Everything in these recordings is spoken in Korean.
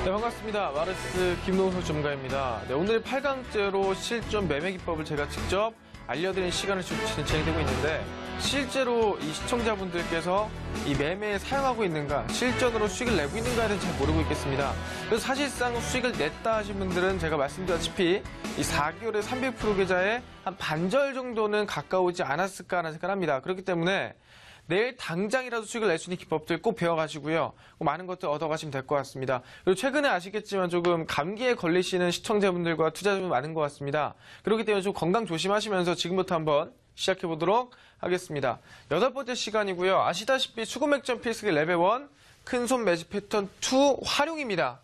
네, 반갑습니다. 마르스 김동석 전문가입니다. 네, 오늘 8강째로 실전 매매 기법을 제가 직접 알려드리는 시간을 진행되고 있는데, 실제로 이 시청자분들께서 이 매매에 사용하고 있는가, 실전으로 수익을 내고 있는가에 대해서 잘 모르고 있겠습니다. 그래서 사실상 수익을 냈다 하신 분들은 제가 말씀드렸다시피 이 4개월의 300% 계좌에 한 반절 정도는 가까우지 않았을까 하는 생각을 합니다. 그렇기 때문에 내일 당장이라도 수익을 낼 수 있는 기법들 꼭 배워가시고요. 많은 것들 얻어가시면 될 것 같습니다. 그리고 최근에 아시겠지만 조금 감기에 걸리시는 시청자분들과 투자자분들 많은 것 같습니다. 그렇기 때문에 좀 건강 조심하시면서 지금부터 한번 시작해보도록 하겠습니다. 8번째 시간이고요. 아시다시피 수급맥점 필수기 레벨 1 큰손 매집 패턴 2 활용입니다.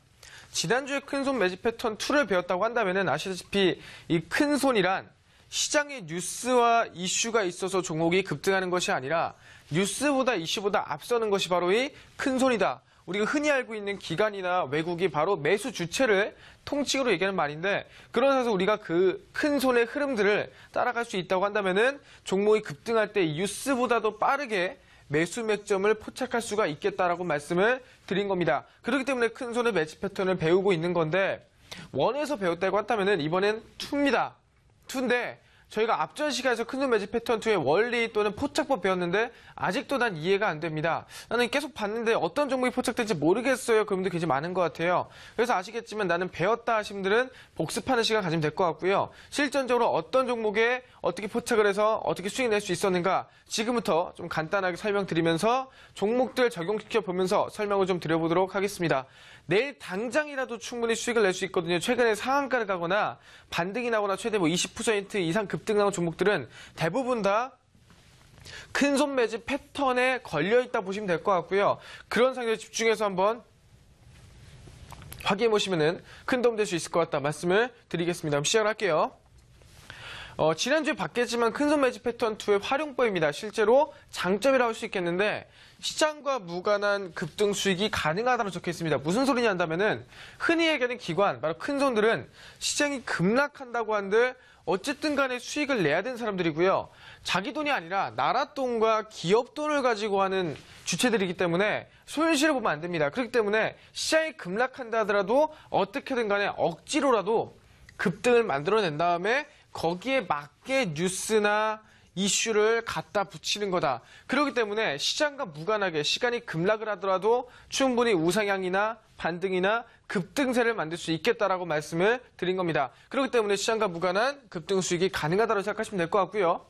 지난주에 큰손 매집 패턴 2를 배웠다고 한다면 아시다시피 이 큰손이란 시장에 뉴스와 이슈가 있어서 종목이 급등하는 것이 아니라 뉴스보다 이슈보다 앞서는 것이 바로 이 큰손이다. 우리가 흔히 알고 있는 기관이나 외국이 바로 매수 주체를 통칭으로 얘기하는 말인데, 그러면서 우리가 그 큰손의 흐름들을 따라갈 수 있다고 한다면은 종목이 급등할 때 뉴스보다도 빠르게 매수 맥점을 포착할 수가 있겠다라고 말씀을 드린 겁니다. 그렇기 때문에 큰손의 매집 패턴을 배우고 있는 건데, 원에서 배웠다고 한다면은 이번엔 2입니다. 2인데 저희가 앞전 시간에서 큰손 매집 패턴 2의 원리 또는 포착법 배웠는데 아직도 난 이해가 안 됩니다. 나는 계속 봤는데 어떤 종목이 포착된지 모르겠어요. 그런 분들 굉장히 많은 것 같아요. 그래서 아시겠지만 나는 배웠다 하신 분들은 복습하는 시간 가지면 될 것 같고요. 실전적으로 어떤 종목에 어떻게 포착을 해서 어떻게 수익 낼 수 있었는가 지금부터 좀 간단하게 설명드리면서 종목들 적용시켜 보면서 설명을 좀 드려보도록 하겠습니다. 내일 당장이라도 충분히 수익을 낼 수 있거든요. 최근에 상한가를 가거나 반등이 나거나 최대 20% 이상 급등하는 종목들은 대부분 다 큰손 매집 패턴에 걸려있다 보시면 될 것 같고요. 그런 상황에 집중해서 한번 확인해 보시면 큰 도움 될 수 있을 것 같다 말씀을 드리겠습니다. 그럼 시작을 할게요. 지난주에 봤겠지만 큰손 매집 패턴 2의 활용법입니다. 실제로 장점이라고 할 수 있겠는데 시장과 무관한 급등 수익이 가능하다고 적혀 있습니다. 무슨 소리냐 한다면은 흔히 얘기하는 기관, 바로 큰손들은 시장이 급락한다고 한들 어쨌든 간에 수익을 내야 되는 사람들이고요. 자기 돈이 아니라 나라 돈과 기업 돈을 가지고 하는 주체들이기 때문에 손실을 보면 안 됩니다. 그렇기 때문에 시장이 급락한다 하더라도 어떻게든 간에 억지로라도 급등을 만들어낸 다음에 거기에 맞게 뉴스나 이슈를 갖다 붙이는 거다. 그렇기 때문에 시장과 무관하게 시간이 급락을 하더라도 충분히 우상향이나 반등이나 급등세를 만들 수 있겠다라고 말씀을 드린 겁니다. 그렇기 때문에 시장과 무관한 급등 수익이 가능하다고 생각하시면 될 것 같고요.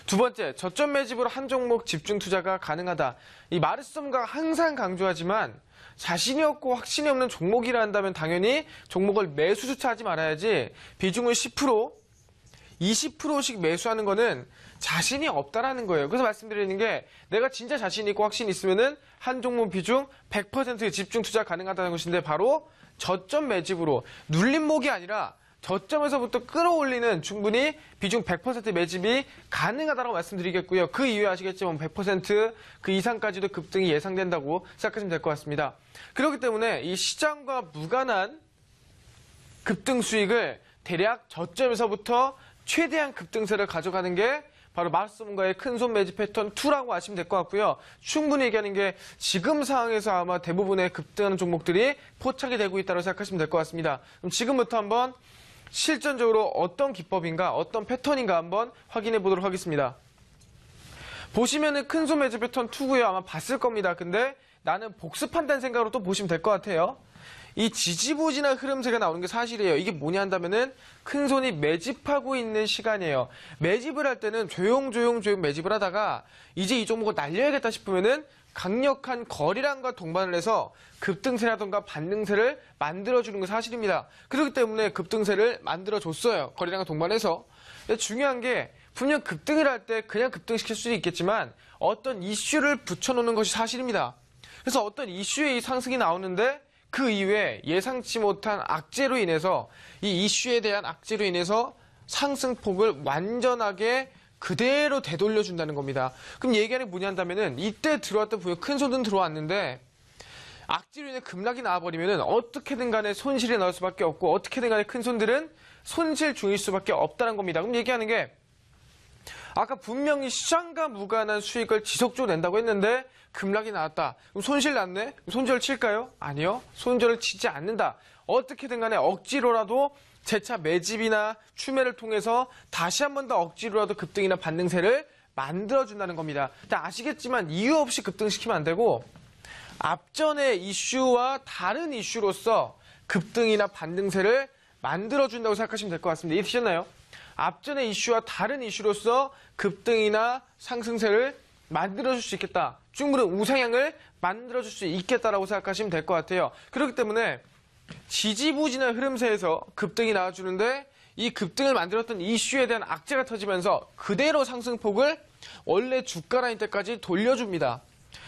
두 번째, 저점 매집으로 한 종목 집중 투자가 가능하다. 이 마르스 전문가가 항상 강조하지만 자신이 없고 확신이 없는 종목이라 한다면 당연히 종목을 매수 주차하지 말아야지 비중을 10%, 20%씩 매수하는 거는 자신이 없다라는 거예요. 그래서 말씀드리는 게 내가 진짜 자신 있고 확신 있으면은 한 종목 비중 100% 집중 투자 가능하다는 것인데 바로 저점 매집으로 눌림목이 아니라 저점에서부터 끌어올리는 충분히 비중 100% 매집이 가능하다고 말씀드리겠고요. 그 이후에 아시겠지만 100% 이상까지도 급등이 예상된다고 생각하시면 될 것 같습니다. 그렇기 때문에 이 시장과 무관한 급등 수익을 대략 저점에서부터 최대한 급등세를 가져가는 게 바로 마르스 전문가의 큰손 매집 패턴 2라고 아시면 될 것 같고요. 충분히 얘기하는 게 지금 상황에서 아마 대부분의 급등하는 종목들이 포착이 되고 있다고 생각하시면 될 것 같습니다. 그럼 지금부터 한번 실전적으로 어떤 기법인가, 어떤 패턴인가 한번 확인해 보도록 하겠습니다. 보시면은 큰손 매집 패턴 2고요. 아마 봤을 겁니다. 근데 나는 복습한다는 생각으로 또 보시면 될 것 같아요. 이 지지부진한 흐름세가 나오는 게 사실이에요. 이게 뭐냐 한다면은 큰손이 매집하고 있는 시간이에요. 매집을 할 때는 조용 매집을 하다가 이제 이 종목을 날려야겠다 싶으면은 강력한 거래량과 동반을 해서 급등세라던가 반등세를 만들어주는 게 사실입니다. 그렇기 때문에 급등세를 만들어줬어요. 거래량과 동반해서. 근데 중요한 게 분명 급등을 할 때 그냥 급등시킬 수도 있겠지만 어떤 이슈를 붙여놓는 것이 사실입니다. 그래서 어떤 이슈에 이 상승이 나오는데 그 이후에 예상치 못한 악재로 인해서 이 이슈에 대한 악재로 인해서 상승폭을 완전하게 그대로 되돌려준다는 겁니다. 그럼 얘기하는 게 뭐냐 한다면은 이때 들어왔던 분명 큰 손은 들어왔는데 악재로 인해 급락이 나와버리면은 어떻게든 간에 손실이 나올 수밖에 없고 어떻게든 간에 큰 손들은 손실 중일 수밖에 없다는 겁니다. 그럼 얘기하는 게 아까 분명히 시장과 무관한 수익을 지속적으로 낸다고 했는데 급락이 나왔다. 그럼 손실 났네? 손절을 칠까요? 아니요. 손절을 치지 않는다. 어떻게든 간에 억지로라도 재차 매집이나 추매를 통해서 다시 한 번 더 억지로라도 급등이나 반등세를 만들어준다는 겁니다. 아시겠지만 이유 없이 급등시키면 안 되고 앞전의 이슈와 다른 이슈로서 급등이나 반등세를 만들어준다고 생각하시면 될 것 같습니다. 이해되셨나요? 앞전의 이슈와 다른 이슈로서 급등이나 상승세를 만들어줄 수 있겠다. 충분히 우상향을 만들어줄 수 있겠다라고 생각하시면 될 것 같아요. 그렇기 때문에 지지부진한 흐름세에서 급등이 나와주는데 이 급등을 만들었던 이슈에 대한 악재가 터지면서 그대로 상승폭을 원래 주가 라인 때까지 돌려줍니다.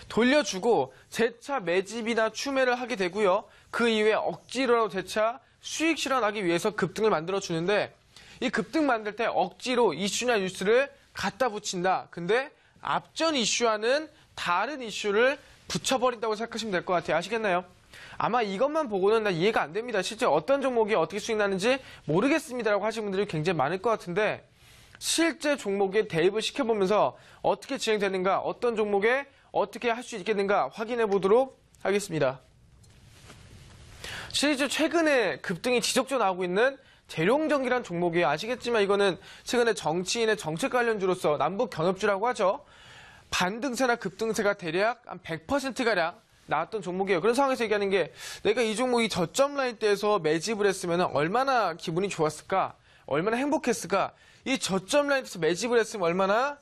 돌려주고 재차 매집이나 추매를 하게 되고요. 그 이후에 억지로라도 재차 수익 실현하기 위해서 급등을 만들어주는데 이 급등 만들 때 억지로 이슈나 뉴스를 갖다 붙인다. 근데 앞전 이슈와는 다른 이슈를 붙여버린다고 생각하시면 될 것 같아요. 아시겠나요? 아마 이것만 보고는 나 이해가 안 됩니다. 실제 어떤 종목이 어떻게 수익 나는지 모르겠습니다라고 하시는 분들이 굉장히 많을 것 같은데 실제 종목에 대입을 시켜보면서 어떻게 진행되는가, 어떤 종목에 어떻게 할 수 있겠는가 확인해 보도록 하겠습니다. 실제 최근에 급등이 지속적으로 나오고 있는 재룡전기란 종목이에요. 아시겠지만 이거는 최근에 정치인의 정책 관련주로서 남북 경협주라고 하죠. 반등세나 급등세가 대략 한 100%가량 나왔던 종목이에요. 그런 상황에서 얘기하는 게 내가 이 종목이 저점 라인 때에서 매집을 했으면 얼마나 기분이 좋았을까? 얼마나 행복했을까? 이 저점 라인에서 매집을 했으면 얼마나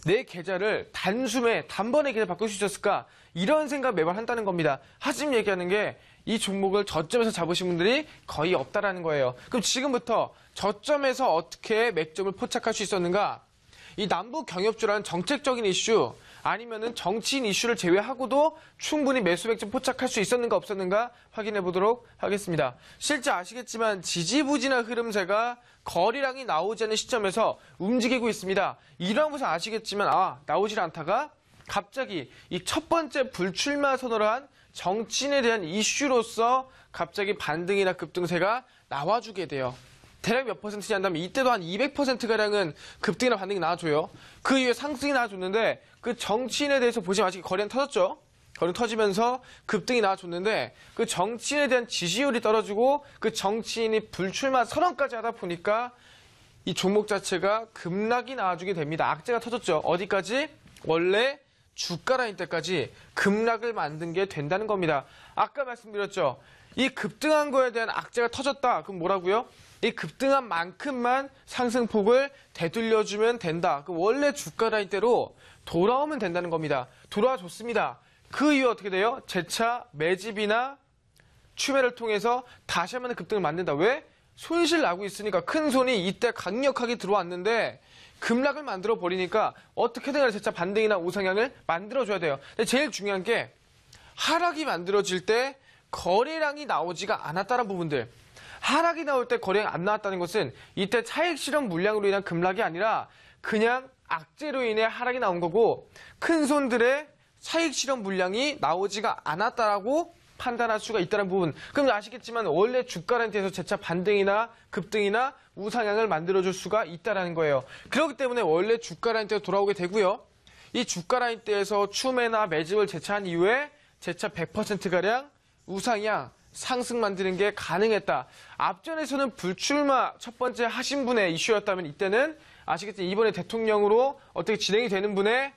내 계좌를 단번에 계좌 바꿀 수 있었을까? 이런 생각 매번 한다는 겁니다. 하지만 얘기하는 게 이 종목을 저점에서 잡으신 분들이 거의 없다라는 거예요. 그럼 지금부터 저점에서 어떻게 맥점을 포착할 수 있었는가? 이 남북 경협주라는 정책적인 이슈 아니면은 정치인 이슈를 제외하고도 충분히 매수 맥점 포착할 수 있었는가 없었는가 확인해 보도록 하겠습니다. 실제 아시겠지만 지지부진한 흐름세가 거래량이 나오지 않는 시점에서 움직이고 있습니다. 이러한 것을 아시겠지만 나오질 않다가 갑자기 이 첫 번째 불출마 선언을 한 정치인에 대한 이슈로서 갑자기 반등이나 급등세가 나와주게 돼요. 대략 몇 퍼센트냐 한다면 이때도 한 200%가량은 급등이나 반등이 나와줘요. 그 이후에 상승이 나와줬는데 그 정치인에 대해서 보시면 아직 거래는 터졌죠. 거래는 터지면서 급등이 나와줬는데 그 정치인에 대한 지지율이 떨어지고 그 정치인이 불출마 선언까지 하다 보니까 이 종목 자체가 급락이 나와주게 됩니다. 악재가 터졌죠. 어디까지? 원래 주가 라인 때까지 급락을 만든 게 된다는 겁니다. 아까 말씀드렸죠. 이 급등한 거에 대한 악재가 터졌다. 그럼 뭐라고요? 이 급등한 만큼만 상승폭을 되돌려주면 된다. 그럼 원래 주가 라인대로 돌아오면 된다는 겁니다. 돌아와줬습니다. 그 이후 어떻게 돼요? 재차 매집이나 추매를 통해서 다시 한번 급등을 만든다. 왜? 손실 나고 있으니까 큰 손이 이때 강력하게 들어왔는데 급락을 만들어 버리니까 어떻게든 간에 재차 반등이나 우상향을 만들어줘야 돼요. 근데 제일 중요한 게 하락이 만들어질 때 거래량이 나오지가 않았다는 부분들. 하락이 나올 때 거래량이 안 나왔다는 것은 이때 차익 실현 물량으로 인한 급락이 아니라 그냥 악재로 인해 하락이 나온 거고 큰 손들의 차익 실현 물량이 나오지가 않았다라고 판단할 수가 있다는 부분. 그럼 아시겠지만 원래 주가 라인에서 재차 반등이나 급등이나 우상향을 만들어줄 수가 있다는 거예요. 그렇기 때문에 원래 주가 라인대로 돌아오게 되고요. 이 주가 라인대에서 추매나 매집을 재차한 이후에 재차 100%가량 우상향, 상승 만드는 게 가능했다. 앞전에서는 불출마 첫 번째 하신 분의 이슈였다면 이때는 아시겠지만 이번에 대통령으로 어떻게 진행이 되는 분의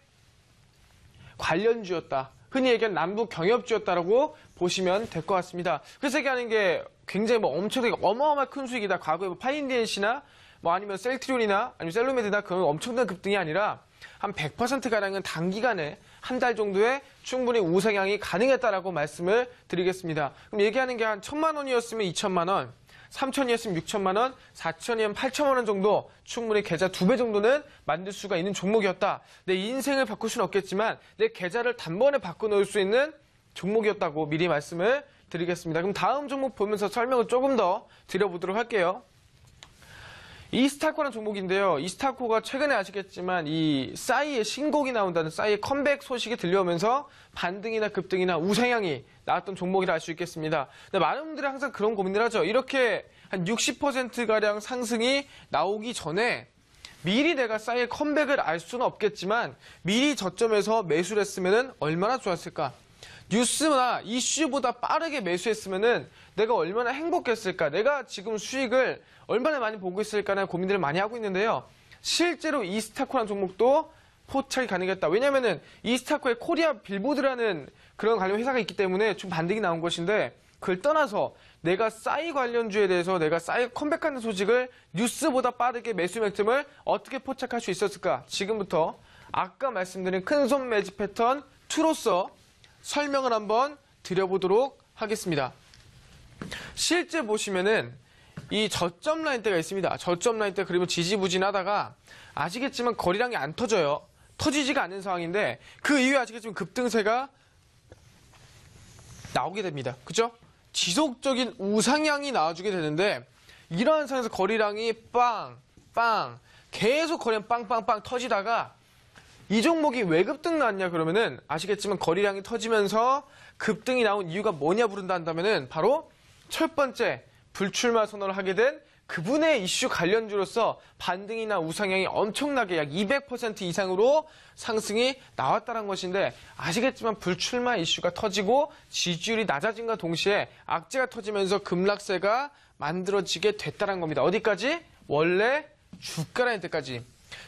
관련주였다. 흔히 얘기하는 남북 경협주였다라고 보시면 될 것 같습니다. 그래서 얘기하는 게 굉장히 엄청나게 어마어마한 큰 수익이다. 과거에 파인디엔시나 아니면 셀트리온이나 아니면 셀로메드나 그런 엄청난 급등이 아니라 한 100%가량은 단기간에 한 달 정도에 충분히 우상향이 가능했다라고 말씀을 드리겠습니다. 그럼 얘기하는 게 한 1,000만 원이었으면 2,000만 원, 3,000이었으면 6,000만 원, 4,000이면 8,000만 원 정도 충분히 계좌 2배 정도는 만들 수가 있는 종목이었다. 내 인생을 바꿀 수는 없겠지만 내 계좌를 단번에 바꿔놓을 수 있는 종목이었다고 미리 말씀을 드리겠습니다. 그럼 다음 종목 보면서 설명을 조금 더 드려보도록 할게요. 이스타코라는 종목인데요. 이스타코가 최근에 아시겠지만 이 싸이의 신곡이 나온다는 싸이의 컴백 소식이 들려오면서 반등이나 급등이나 우상향이 나왔던 종목이라 알 수 있겠습니다. 근데 많은 분들이 항상 그런 고민을 하죠. 이렇게 한 60%가량 상승이 나오기 전에 미리 내가 싸이의 컴백을 알 수는 없겠지만 미리 저점에서 매수를 했으면 얼마나 좋았을까? 뉴스나 이슈보다 빠르게 매수했으면 내가 얼마나 행복했을까? 내가 지금 수익을 얼마나 많이 보고 있을까라는 고민들을 많이 하고 있는데요. 실제로 이스타코라는 종목도 포착이 가능했다. 왜냐면은 이스타코에 코리아 빌보드라는 그런 관련 회사가 있기 때문에 좀 반등이 나온 것인데 그걸 떠나서 내가 싸이 관련주에 대해서 내가 싸이 컴백하는 소식을 뉴스보다 빠르게 매수 맥점을 어떻게 포착할 수 있었을까? 지금부터 아까 말씀드린 큰손 매집 패턴 2로서 설명을 한번 드려보도록 하겠습니다. 실제 보시면은 이 저점 라인대가 있습니다. 저점 라인대 그리고 지지부진하다가 아시겠지만 거래량이 안 터져요. 터지지가 않는 상황인데 그 이후에 아시겠지만 급등세가 나오게 됩니다. 그죠? 지속적인 우상향이 나와주게 되는데 이러한 상황에서 거래량이 빵 계속 거래량 빵빵빵 터지다가 이 종목이 왜 급등 나왔냐 그러면은 아시겠지만 거래량이 터지면서 급등이 나온 이유가 뭐냐 한다면은 바로 첫 번째 불출마 선언을 하게 된 그분의 이슈 관련주로서 반등이나 우상향이 엄청나게 약 200% 이상으로 상승이 나왔다는 것인데 아시겠지만 불출마 이슈가 터지고 지지율이 낮아진과 동시에 악재가 터지면서 급락세가 만들어지게 됐다는 겁니다. 어디까지? 원래 주가라는 데까지.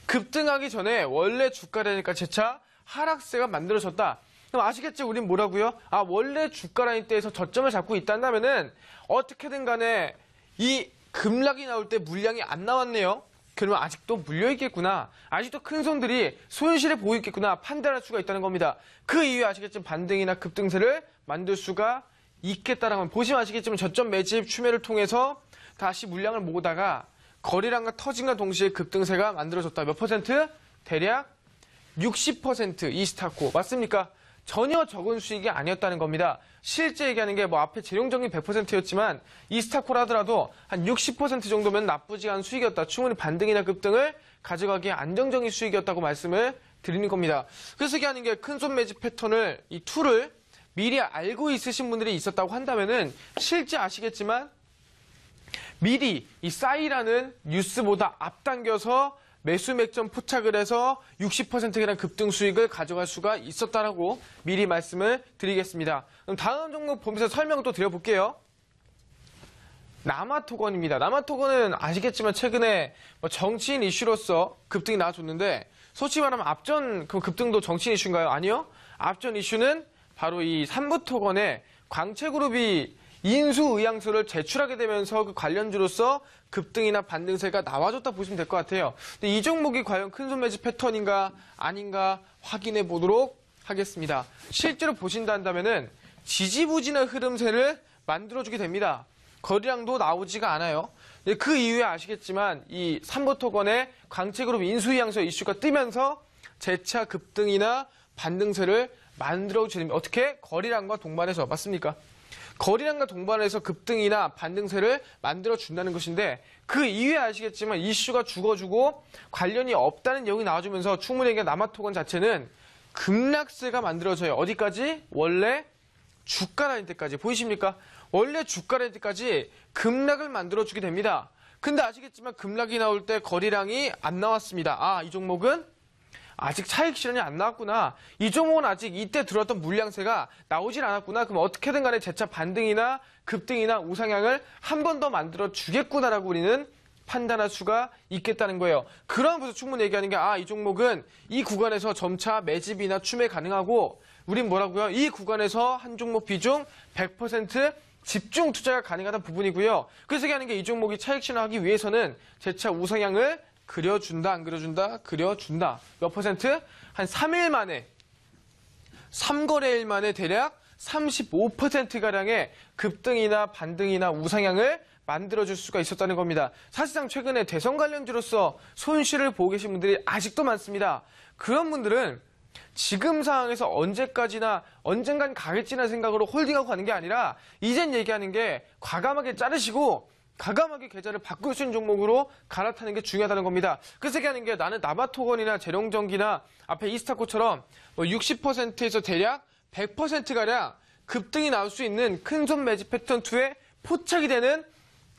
급등하기 전에 원래 주가라니까 재차 하락세가 만들어졌다. 그럼 아시겠죠? 우린 뭐라고요? 원래 주가 라인 대에서 저점을 잡고 있다면은 어떻게든 간에 이 급락이 나올 때 물량이 안 나왔네요. 그러면 아직도 물려있겠구나. 아직도 큰 손들이 손실을 보고 있겠구나. 판단할 수가 있다는 겁니다. 그 이후에 아시겠지만 반등이나 급등세를 만들 수가 있겠다는 건 보시면 아시겠지만 저점 매집 추매를 통해서 다시 물량을 모으다가 거래량과 터진과 동시에 급등세가 만들어졌다. 몇 퍼센트? 대략 60% 이스타코. 맞습니까? 전혀 적은 수익이 아니었다는 겁니다. 실제 얘기하는 게 앞에 재룡적인 100%였지만 이스타코라 하더라도 한 60% 정도면 나쁘지 않은 수익이었다. 충분히 반등이나 급등을 가져가기에 안정적인 수익이었다고 말씀을 드리는 겁니다. 그래서 얘기하는 게 큰손 매집 패턴을 이 툴을 미리 알고 있으신 분들이 있었다고 한다면은 실제 아시겠지만 미리 이 싸이라는 뉴스보다 앞당겨서 매수 맥점 포착을 해서 60%이라는 급등 수익을 가져갈 수가 있었다라고 미리 말씀을 드리겠습니다. 그럼 다음 종목 보면서 설명을 또 드려볼게요. 남아토건입니다. 남아토건은 아시겠지만 최근에 정치인 이슈로서 급등이 나와줬는데 솔직히 말하면 앞전 그 급등도 정치인 이슈인가요? 아니요. 앞전 이슈는 바로 이 삼부토건의 광채그룹이 인수의향서를 제출하게 되면서 그 관련주로서 급등이나 반등세가 나와줬다 보시면 될 것 같아요. 근데 이 종목이 과연 큰손 매집 패턴인가 아닌가 확인해 보도록 하겠습니다. 실제로 보신다 한다면은 지지부진한 흐름세를 만들어주게 됩니다. 거래량도 나오지가 않아요. 그 이후에 아시겠지만 이 삼부토건의 광채그룹 인수의향서 이슈가 뜨면서 재차 급등이나 반등세를 만들어주게 됩니다. 어떻게? 거래량과 동반해서. 맞습니까? 거래량과 동반해서 급등이나 반등세를 만들어준다는 것인데 그 이후에 아시겠지만 이슈가 죽어주고 관련이 없다는 내용이 나와주면서 충분히 남아토건 자체는 급락세가 만들어져요. 어디까지? 원래 주가 라인 때까지. 보이십니까? 원래 주가 라인 때까지 급락을 만들어주게 됩니다. 근데 아시겠지만 급락이 나올 때 거래량이 안 나왔습니다. 이 종목은 아직 차익 실현이 안 나왔구나. 이 종목은 아직 이때 들어왔던 물량세가 나오질 않았구나. 그럼 어떻게든 간에 재차 반등이나 급등이나 우상향을 한 번 더 만들어 주겠구나라고 우리는 판단할 수가 있겠다는 거예요. 그러면서 충분히 얘기하는 게 이 종목은 이 구간에서 점차 매집이나 추매 가능하고 우린 뭐라고요? 이 구간에서 한 종목 비중 100% 집중 투자가 가능하다는 부분이고요. 그래서 얘기하는 게 이 종목이 차익 실현하기 위해서는 재차 우상향을 그려준다, 안 그려준다? 그려준다. 몇 퍼센트? 한 3일 만에, 3거래일 만에 대략 35%가량의 급등이나 반등이나 우상향을 만들어줄 수가 있었다는 겁니다. 사실상 최근에 대선 관련주로서 손실을 보고 계신 분들이 아직도 많습니다. 그런 분들은 지금 상황에서 언젠간 가겠지라는 생각으로 홀딩하고 가는 게 아니라 이젠 얘기하는 게 과감하게 자르시고 과감하게 계좌를 바꿀 수 있는 종목으로 갈아타는 게 중요하다는 겁니다. 그래서 얘기하는 게 나는 남아토건이나 재룡전기나 앞에 이스타코처럼 60%에서 대략 100%가량 급등이 나올 수 있는 큰손 매집 패턴 2에 포착이 되는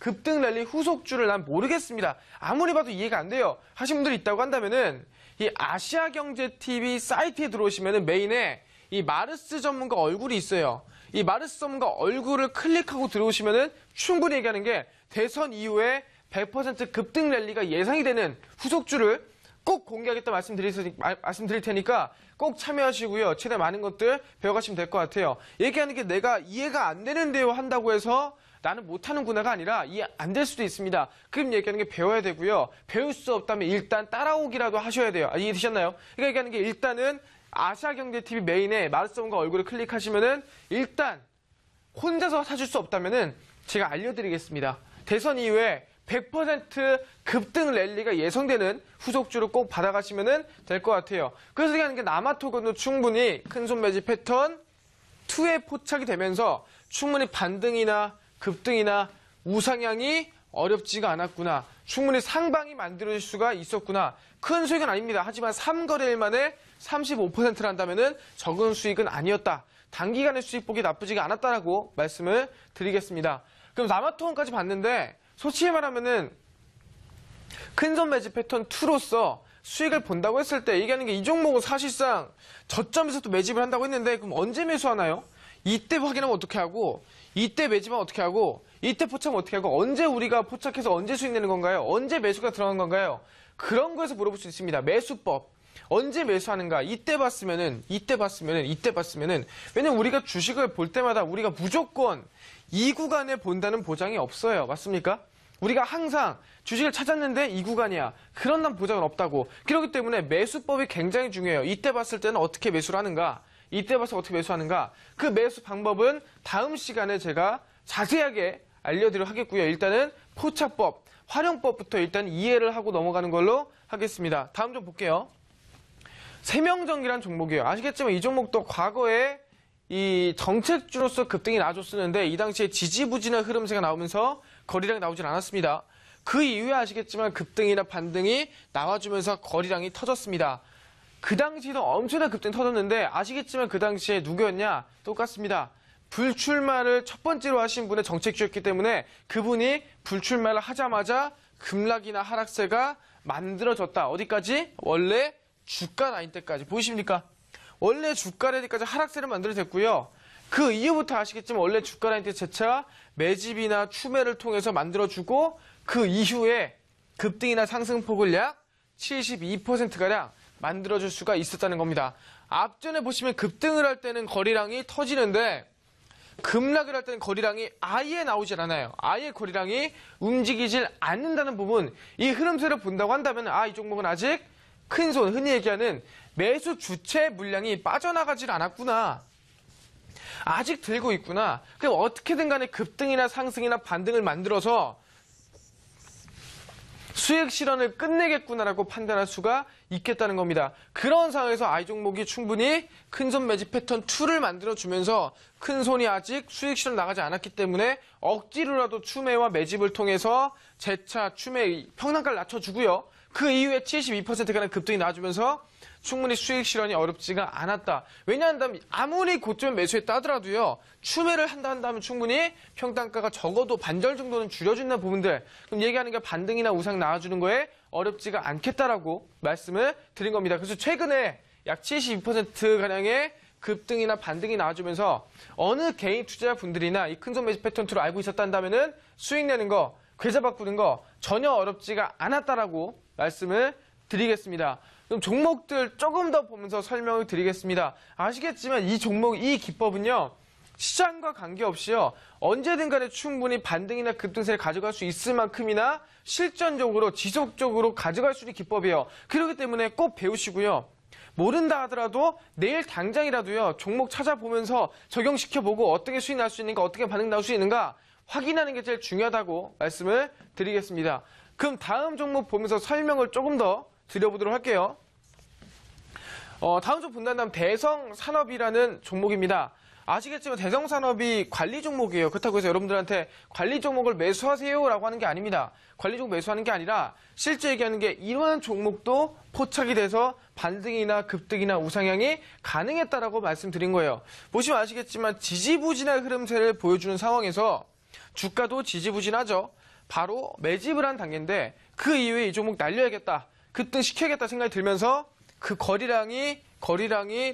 급등 랠리 후속주를 난 모르겠습니다. 아무리 봐도 이해가 안 돼요. 하신 분들이 있다고 한다면은 이 아시아경제TV 사이트에 들어오시면은 메인에 이 마르스 전문가 얼굴이 있어요. 이 마르스 전문가 얼굴을 클릭하고 들어오시면은 충분히 얘기하는 게 대선 이후에 100% 급등 랠리가 예상이 되는 후속주를 꼭 공개하겠다 말씀드릴 테니까 꼭 참여하시고요. 최대한 많은 것들 배워가시면 될 것 같아요. 얘기하는 게 내가 이해가 안 되는데요 한다고 해서 나는 못하는구나가 아니라 이해 안 될 수도 있습니다. 그럼 얘기하는 게 배워야 되고요. 배울 수 없다면 일단 따라오기라도 하셔야 돼요. 이해되셨나요? 그러니까 얘기하는 게 일단은 아시아경제TV 메인에 마르스 전문가 얼굴을 클릭하시면은 일단 혼자서 사줄 수 없다면은 제가 알려드리겠습니다. 대선 이후에 100% 급등 랠리가 예상되는 후속주를 꼭 받아가시면 될 것 같아요. 그래서 얘기하는 게 남아토건도 충분히 큰손 매집 패턴 2에 포착이 되면서 충분히 반등이나 급등이나 우상향이 어렵지가 않았구나. 충분히 상방이 만들어질 수가 있었구나. 큰 수익은 아닙니다. 하지만 3거래일 만에 35%를 한다면 적은 수익은 아니었다. 단기간의 수익 보기 나쁘지가 않았다라고 말씀을 드리겠습니다. 그럼 남아토건까지 봤는데 솔직히 말하면은 큰손 매집 패턴 2로서 수익을 본다고 했을 때 얘기하는 게 이 종목은 사실상 저점에서 또 매집을 한다고 했는데 그럼 언제 매수하나요? 이때 확인하면 어떻게 하고 이때 매집하면 어떻게 하고 이때 포착하면 어떻게 하고 언제 우리가 포착해서 언제 수익 내는 건가요? 언제 매수가 들어간 건가요? 그런 거에서 물어볼 수 있습니다. 매수법. 언제 매수하는가? 이때 봤으면은 왜냐면 우리가 주식을 볼 때마다 우리가 무조건 이 구간에 본다는 보장이 없어요. 맞습니까? 우리가 항상 주식을 찾았는데 이 구간이야. 그런 난 보장은 없다고. 그렇기 때문에 매수법이 굉장히 중요해요. 이때 봤을 때는 어떻게 매수를 하는가? 이때 봐서 어떻게 매수하는가? 그 매수 방법은 다음 시간에 제가 자세하게 알려드리도록 하겠고요. 일단은 포착법, 활용법부터 일단 이해를 하고 넘어가는 걸로 하겠습니다. 다음 좀 볼게요. 세명전기란 종목이에요. 아시겠지만 이 종목도 과거에 이 정책주로서 급등이 나와줬었는데 이 당시에 지지부진한 흐름세가 나오면서 거래량이 나오진 않았습니다. 그 이후에 아시겠지만 급등이나 반등이 나와주면서 거래량이 터졌습니다. 그 당시에도 엄청난 급등이 터졌는데 아시겠지만 그 당시에 누구였냐? 똑같습니다. 불출마를 첫 번째로 하신 분의 정책주였기 때문에 그분이 불출마를 하자마자 급락이나 하락세가 만들어졌다. 어디까지? 원래 주가 라인 때까지. 보이십니까? 원래 주가 라인 때까지 하락세를 만들어졌고요. 그 이후부터 아시겠지만 원래 주가 라인 때 재차 매집이나 추매를 통해서 만들어주고 그 이후에 급등이나 상승폭을 약 72%가량 만들어줄 수가 있었다는 겁니다. 앞전에 보시면 급등을 할 때는 거래량이 터지는데 급락을 할 때는 거래량이 아예 나오질 않아요. 아예 거래량이 움직이질 않는다는 부분, 이 흐름세를 본다고 한다면 이 종목은 아직 큰손, 흔히 얘기하는 매수 주체 물량이 빠져나가질 않았구나. 아직 들고 있구나. 그럼 어떻게든 간에 급등이나 상승이나 반등을 만들어서 수익 실현을 끝내겠구나라고 판단할 수가 있겠다는 겁니다. 그런 상황에서 이 종목이 충분히 큰손 매집 패턴 2를 만들어주면서 큰손이 아직 수익 실현 나가지 않았기 때문에 억지로라도 추매와 매집을 통해서 재차 추매 평단가를 낮춰주고요. 그 이후에 72%가량 급등이 나와주면서 충분히 수익 실현이 어렵지가 않았다. 왜냐하면 아무리 고점 매수했다 하더라도요. 추매를 한다면 충분히 평단가가 적어도 반절 정도는 줄여준다는 부분들. 그럼 얘기하는 게 반등이나 우상 나와주는 거에 어렵지가 않겠다라고 말씀을 드린 겁니다. 그래서 최근에 약 72%가량의 급등이나 반등이 나와주면서 어느 개인 투자자분들이나 이 큰손 매집 패턴 2를 알고 있었다면은 수익 내는 거, 계좌 바꾸는 거 전혀 어렵지가 않았다라고 말씀을 드리겠습니다. 그럼 종목들 조금 더 보면서 설명을 드리겠습니다. 아시겠지만 이 종목, 이 기법은요. 시장과 관계없이요. 언제든 간에 충분히 반등이나 급등세를 가져갈 수 있을 만큼이나 실전적으로 지속적으로 가져갈 수 있는 기법이에요. 그렇기 때문에 꼭 배우시고요. 모른다 하더라도 내일 당장이라도요. 종목 찾아보면서 적용시켜보고 어떻게 수익 날 수 있는가, 어떻게 반응 나올 수 있는가 확인하는 게 제일 중요하다고 말씀을 드리겠습니다. 그럼 다음 종목 보면서 설명을 조금 더 드려보도록 할게요. 다음 종 본다면 대성산업이라는 종목입니다. 아시겠지만 대성산업이 관리 종목이에요. 그렇다고 해서 여러분들한테 관리 종목을 매수하세요라고 하는 게 아닙니다. 관리 종목 매수하는 게 아니라 실제 얘기하는 게 이러한 종목도 포착이 돼서 반등이나 급등이나 우상향이 가능했다라고 말씀드린 거예요. 보시면 아시겠지만 지지부진한 흐름세를 보여주는 상황에서 주가도 지지부진하죠. 바로 매집을 한 단계인데 그 이후에 이 종목 날려야겠다, 급등시켜야겠다 생각이 들면서 그 거래량이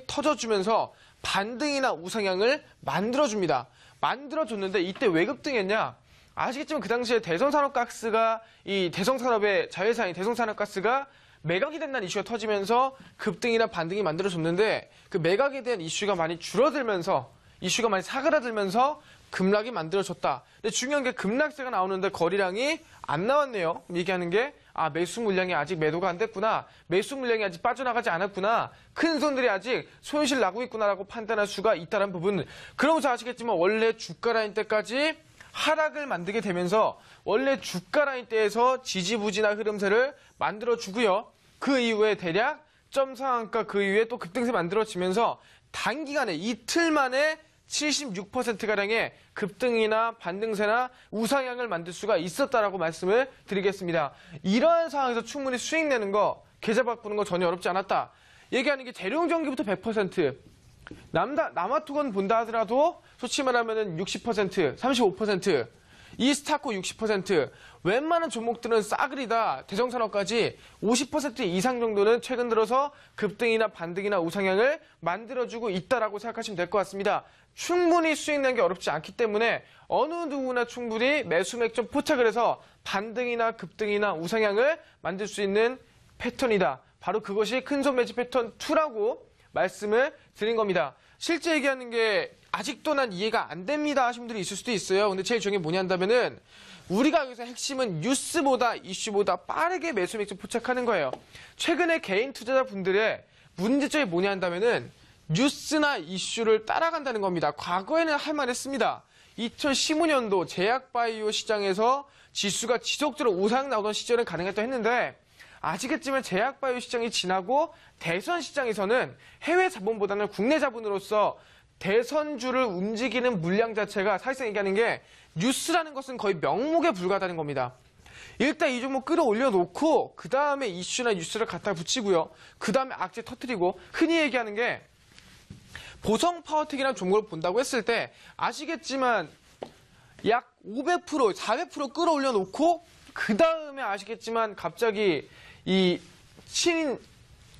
터져주면서 반등이나 우상향을 만들어줍니다. 만들어줬는데 이때 왜 급등했냐? 아시겠지만 그 당시에 대성산업가스가 이 대성산업의 자회사인 대성산업가스가 매각이 된다는 이슈가 터지면서 급등이나 반등이 만들어졌는데 그 매각에 대한 이슈가 많이 줄어들면서 이슈가 많이 사그라들면서 급락이 만들어졌다. 근데 중요한 게 급락세가 나오는데 거래량이 안 나왔네요. 얘기하는 게 매수 물량이 아직 매도가 안 됐구나. 매수 물량이 아직 빠져나가지 않았구나. 큰 손들이 아직 손실 나고 있구나라고 판단할 수가 있다는 부분. 그러면서 아시겠지만 원래 주가 라인 때까지 하락을 만들게 되면서 원래 주가 라인 때에서 지지부진한 흐름세를 만들어주고요. 그 이후에 대략 점상한가 그 이후에 또 급등세 만들어지면서 단기간에 이틀 만에 76%가량의 급등이나 반등세나 우상향을 만들 수가 있었다라고 말씀을 드리겠습니다. 이러한 상황에서 충분히 수익 내는 거, 계좌 바꾸는 거 전혀 어렵지 않았다. 얘기하는 게 대룡전기부터 100%, 남아투건 본다 하더라도 솔직히 말하면 60%, 35%, 이스타코 60%, 웬만한 종목들은 싸그리다 대성산업까지 50% 이상 정도는 최근 들어서 급등이나 반등이나 우상향을 만들어주고 있다라고 생각하시면 될 것 같습니다. 충분히 수익 내는 게 어렵지 않기 때문에 어느 누구나 충분히 매수 맥점 포착을 해서 반등이나 급등이나 우상향을 만들 수 있는 패턴이다. 바로 그것이 큰손 매집 패턴 2라고 말씀을 드린 겁니다. 실제 얘기하는 게 아직도 난 이해가 안 됩니다 하신 분들이 있을 수도 있어요. 근데 제일 중요한 게 뭐냐 한다면은 우리가 여기서 핵심은 뉴스보다 이슈보다 빠르게 매수 맥점 포착하는 거예요. 최근에 개인 투자자분들의 문제점이 뭐냐 한다면은 뉴스나 이슈를 따라간다는 겁니다. 과거에는 할 만했습니다. 2015년도 제약바이오 시장에서 지수가 지속적으로 우상 나오던 시절은 가능했다 했는데 아시겠지만 제약바이오 시장이 지나고 대선 시장에서는 해외 자본보다는 국내 자본으로서 대선주를 움직이는 물량 자체가 사실상 얘기하는 게 뉴스라는 것은 거의 명목에 불과하다는 겁니다. 일단 이 종목 끌어올려 놓고 그 다음에 이슈나 뉴스를 갖다 붙이고요. 그 다음에 악재 터뜨리고 흔히 얘기하는 게 보성 파워텍이라는 종목을 본다고 했을 때 아시겠지만 약 500%, 400% 끌어올려 놓고 그 다음에 아시겠지만 갑자기 이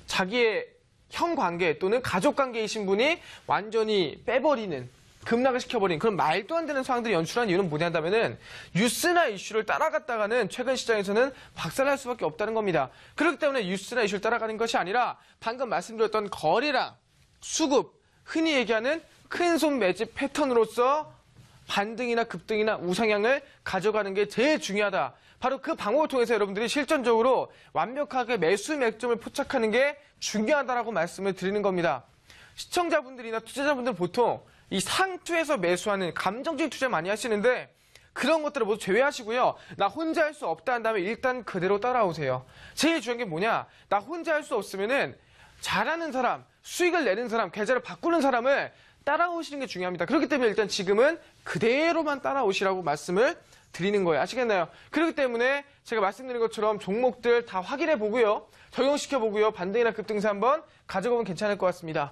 자기의 형 관계 또는 가족 관계이신 분이 완전히 빼버리는, 급락을 시켜버리는 그런 말도 안 되는 상황들이 연출한 이유는 뭐냐 한다면은 뉴스나 이슈를 따라갔다가는 최근 시장에서는 박살날 수밖에 없다는 겁니다. 그렇기 때문에 뉴스나 이슈를 따라가는 것이 아니라 방금 말씀드렸던 거래량, 수급, 흔히 얘기하는 큰손 매집 패턴으로서 반등이나 급등이나 우상향을 가져가는 게 제일 중요하다. 바로 그 방법을 통해서 여러분들이 실전적으로 완벽하게 매수 맥점을 포착하는 게 중요하다라고 말씀을 드리는 겁니다. 시청자분들이나 투자자분들 보통 이 상투에서 매수하는 감정적인 투자 많이 하시는데 그런 것들을 모두 제외하시고요. 나 혼자 할 수 없다 한다면 일단 그대로 따라오세요. 제일 중요한 게 뭐냐? 나 혼자 할 수 없으면은 잘하는 사람, 수익을 내는 사람, 계좌를 바꾸는 사람을 따라오시는 게 중요합니다. 그렇기 때문에 일단 지금은 그대로만 따라오시라고 말씀을 드리는 거예요. 아시겠나요? 그렇기 때문에 제가 말씀드린 것처럼 종목들 다 확인해 보고요. 적용시켜 보고요. 반등이나 급등세 한번 가져가면 괜찮을 것 같습니다.